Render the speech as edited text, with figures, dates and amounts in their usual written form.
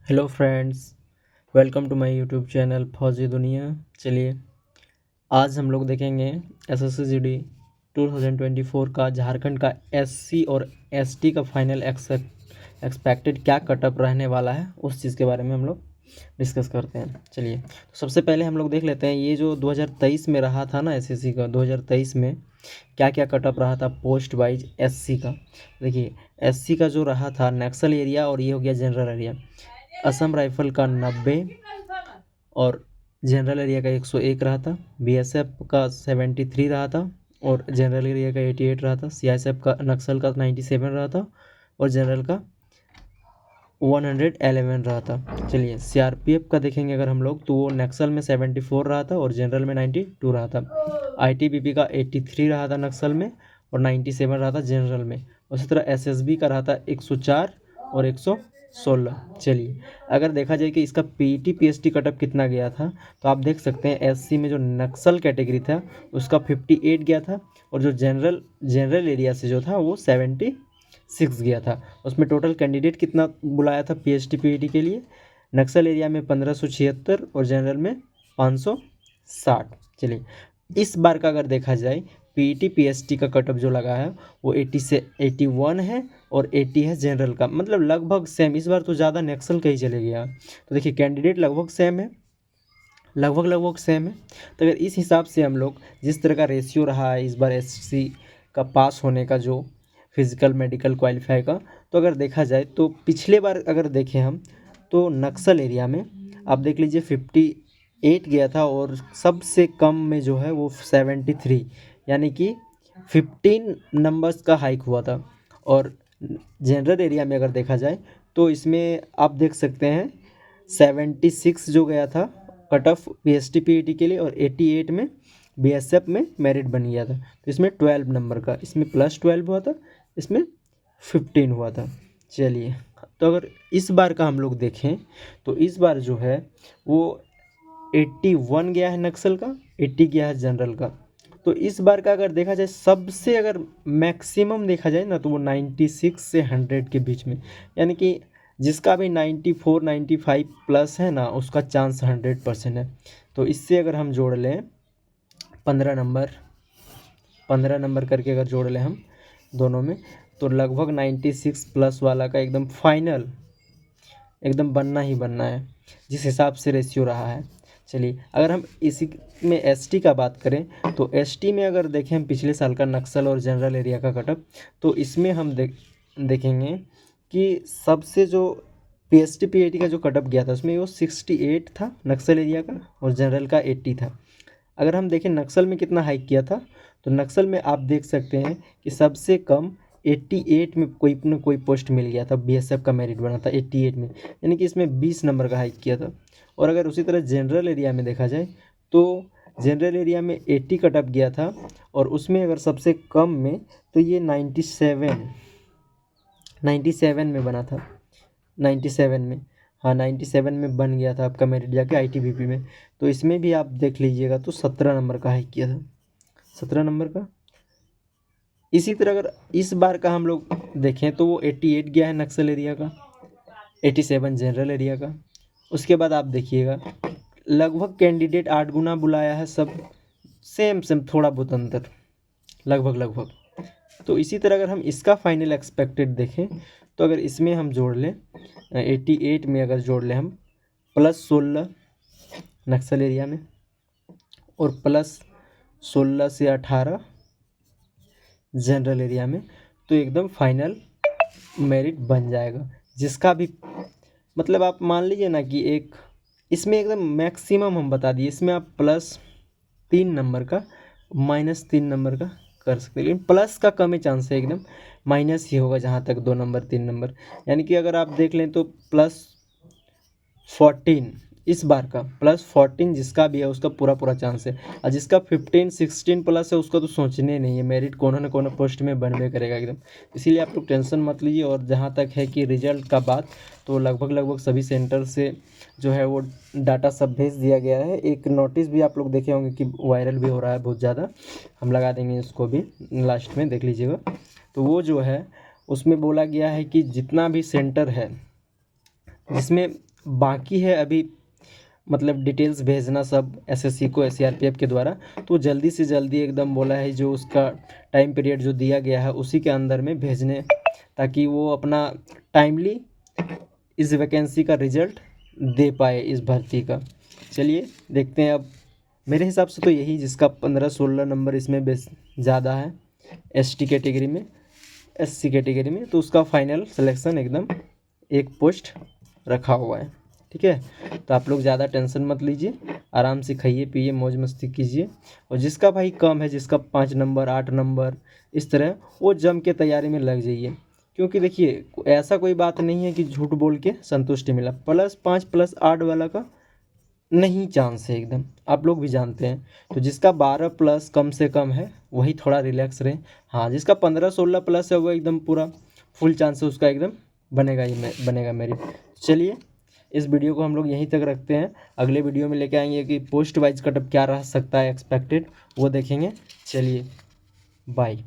Hello friends, welcome to my YouTube channel Fauji Duniya. चलिए आज हम लोग देखेंगे एसएससी जीडी 2024 का झारखंड का एससी और एसटी का फाइनल एक्सपेक्टेड क्या कटअप रहने वाला है, उस चीज़ के बारे में हम लोग डिस्कस करते हैं। चलिए तो सबसे पहले हम लोग देख लेते हैं ये जो 2023 में रहा था ना एसएससी का, 2023 में क्या क्या कटअप रहा था पोस्ट वाइज एससी का। देखिए एससी का जो रहा था नक्सल एरिया, और ये हो गया जनरल एरिया। असम राइफल का 90 और जनरल एरिया का 101 रहा था। बीएसएफ का 73 रहा था और जनरल एरिया का 88 रहा था। सीआईएसएफ का नक्सल का 97 रहा था और जनरल का 111 रहा था। चलिए सीआरपीएफ का देखेंगे अगर हम लोग, तो वो नक्सल में 74 रहा था और जनरल में 92 रहा था। आईटीबीपी का 83 रहा था नक्सल में और 97 रहा था जनरल में। उसी तरह एसएसबी का रहा था 104 और 116। चलिए अगर देखा जाए कि इसका पीटी पीएसटी कटअप कितना गया था, तो आप देख सकते हैं एससी में जो नक्सल कैटेगरी था उसका 58 गया था और जो जनरल एरिया से जो था वो 76 गया था। उसमें टोटल कैंडिडेट कितना बुलाया था पीएचटी पीईटी के लिए, नक्सल एरिया में 1576 और जनरल में 560। चलिए इस बार का अगर देखा जाए पीईटी पीएचटी का कटअप जो लगा है वो 80 से 81 है और 80 है जनरल का, मतलब लगभग सेम। इस बार तो ज़्यादा नक्सल का ही चले गया। तो देखिए कैंडिडेट लगभग सेम है, लगभग सेम है। तो अगर इस हिसाब से हम लोग जिस तरह का रेशियो रहा है इस बार एससी का पास होने का, जो फिजिकल मेडिकल क्वालिफाई का, तो अगर देखा जाए तो पिछले बार अगर देखें हम तो नक्सल एरिया में आप देख लीजिए 58 गया था और सबसे कम में जो है वो 73, यानी कि 15 नंबर्स का हाइक हुआ था। और जनरल एरिया में अगर देखा जाए तो इसमें आप देख सकते हैं 76 जो गया था कट ऑफ पीएचटी पीईटी के लिए, और 88 में बीएसएफ में मेरिट बन गया था। तो इसमें 12 नंबर का, इसमें +12 हुआ था, इसमें 15 हुआ था। चलिए तो अगर इस बार का हम लोग देखें तो इस बार जो है वो 81 गया है नक्सल का, 80 गया है जनरल का। तो इस बार का अगर देखा जाए सबसे अगर मैक्सिमम देखा जाए ना तो वो 96 से 100 के बीच में, यानी कि जिसका भी 94 95 प्लस है ना उसका चांस 100% है। तो इससे अगर हम जोड़ लें 15 नंबर करके अगर जोड़ लें हम दोनों में, तो लगभग 96 प्लस वाला का एकदम फाइनल एकदम बनना ही बनना है, जिस हिसाब से रेशियो रहा है। चलिए अगर हम इसी में एसटी का बात करें तो एसटी में अगर देखें हम पिछले साल का नक्सल और जनरल एरिया का कटअप, तो इसमें हम देखेंगे कि सबसे जो पीएचटी पीएटी का जो कटअप गया था उसमें वो 68 था नक्सल एरिया का और जनरल का 80 था। अगर हम देखें नक्सल में कितना हाइक किया था, तो नक्सल में आप देख सकते हैं कि सबसे कम 88 में कोई न कोई पोस्ट मिल गया था, बीएसएफ का मेरिट बना था 88 में, यानी कि इसमें 20 नंबर का हाइक किया था। और अगर उसी तरह जनरल एरिया में देखा जाए तो जनरल एरिया में 80 कटअप गया था और उसमें अगर सबसे कम में तो ये 97 में बना था, 97 में, हाँ 97 में बन गया था आपका मेरिट जाके आईटीबीपी में। तो इसमें भी आप देख लीजिएगा तो 17 नंबर का हाइक किया था, 17 नंबर का। इसी तरह अगर इस बार का हम लोग देखें तो वो 88 गया है नक्सल एरिया का, 87 जनरल एरिया का। उसके बाद आप देखिएगा लगभग कैंडिडेट 8 गुना बुलाया है, सब सेम सेम, थोड़ा बहुत अंतर, लगभग। तो इसी तरह अगर हम इसका फाइनल एक्सपेक्टेड देखें तो अगर इसमें हम जोड़ लें 88 में अगर जोड़ लें हम +16 नक्सल एरिया में और +16 से 18 जनरल एरिया में, तो एकदम फाइनल मेरिट बन जाएगा। जिसका भी मतलब आप मान लीजिए ना कि एक इसमें एकदम मैक्सिमम हम बता दिए, इसमें आप +3 नंबर का -3 नंबर का कर सकते हैं, लेकिन प्लस का कम ही चांस है, एकदम माइनस ही होगा जहाँ तक 2 नंबर 3 नंबर। यानी कि अगर आप देख लें तो +14 इस बार का, +14 जिसका भी है उसका पूरा चांस है, और जिसका 15 16 प्लस है उसका तो सोचने नहीं है, मेरिट कोनो न कोनो पोस्ट में बनवे करेगा एकदम। इसीलिए आप लोग टेंशन मत लीजिए। और जहाँ तक है कि रिजल्ट का बात, तो लगभग सभी सेंटर से जो है वो डाटा सब भेज दिया गया है। एक नोटिस भी आप लोग देखे होंगे कि वायरल भी हो रहा है बहुत ज़्यादा, हम लगा देंगे इसको भी लास्ट में, देख लीजिएगा। तो वो जो है उसमें बोला गया है कि जितना भी सेंटर है जिसमें बाकी है अभी, मतलब डिटेल्स भेजना सब एसएससी को सीआरपीएफ के द्वारा, तो जल्दी से जल्दी एकदम बोला है, जो उसका टाइम पीरियड जो दिया गया है उसी के अंदर में भेजने, ताकि वो अपना टाइमली इस वैकेंसी का रिजल्ट दे पाए इस भर्ती का। चलिए देखते हैं अब। मेरे हिसाब से तो यही, जिसका 15-16 नंबर इसमें बेस ज़्यादा है एसटी कैटेगरी में, एससी कैटेगरी में, तो उसका फाइनल सिलेक्शन एकदम एक पोस्ट रखा हुआ है। ठीक है, तो आप लोग ज़्यादा टेंशन मत लीजिए, आराम से खाइए पिए मौज मस्ती कीजिए। और जिसका भाई कम है, जिसका 5 नंबर 8 नंबर इस तरह, वो जम के तैयारी में लग जाइए। क्योंकि देखिए ऐसा कोई बात नहीं है कि झूठ बोल के संतुष्टि मिला, +5 +8 वाला का नहीं चांस है एकदम, आप लोग भी जानते हैं। तो जिसका 12 प्लस कम से कम है वही थोड़ा रिलैक्स रहे। हाँ, जिसका 15-16 प्लस है वो एकदम पूरा फुल चांस है उसका, एकदम बनेगा ही बनेगा मेरिट। चलिए इस वीडियो को हम लोग यहीं तक रखते हैं, अगले वीडियो में लेके आएंगे कि पोस्ट वाइज कटअप क्या रह सकता है एक्सपेक्टेड, वो देखेंगे। चलिए बाय।